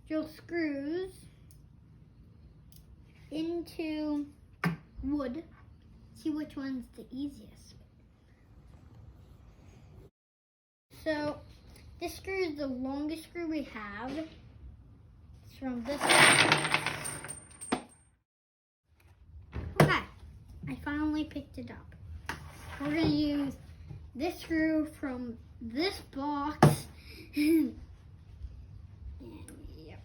drill screws into wood. See which one's the easiest. So this screw is the longest screw we have. It's from this side. Okay, I finally picked it up. We're gonna use this screw from this box. And yep.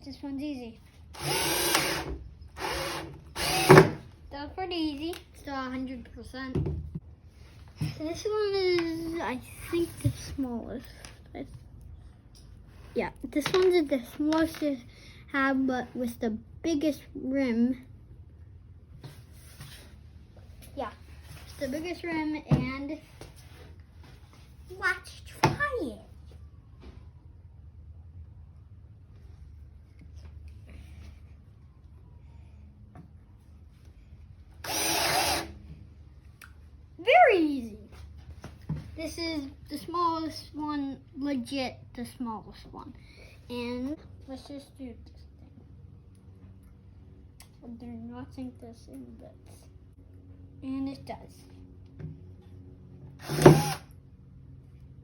This one's easy. That's pretty easy. Still 100%. This one is, I think, the smallest. Yeah, this one's the smallest I have, but with the biggest rim. Yeah, it's the biggest rim, and let's try it. Very easy. This is the smallest one, legit the smallest one. And let's just do this thing. I do not think this in bits. And it does.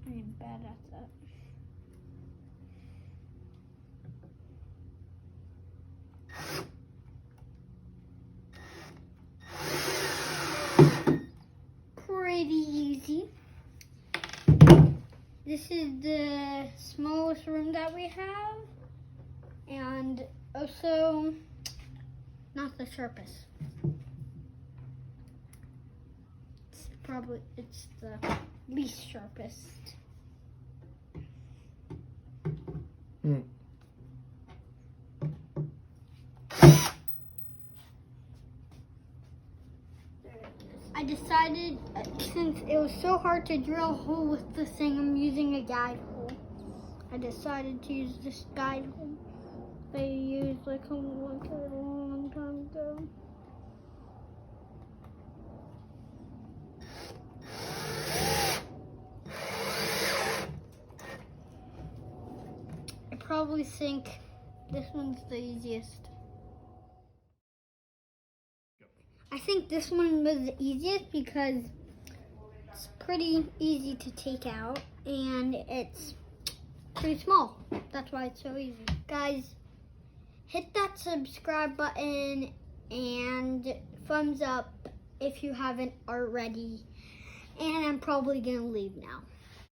I'm bad at that. Pretty easy. This is the smallest room that we have, and also not the sharpest. It's the least sharpest. I decided, since it was so hard to drill a hole with this thing, I'm using a guide hole. I decided to use this guide hole I used like a long time ago. I probably think this one's the easiest. I think this one was the easiest because it's pretty easy to take out and it's pretty small. That's why it's so easy. Guys, hit that subscribe button and thumbs up if you haven't already. And I'm probably gonna leave now.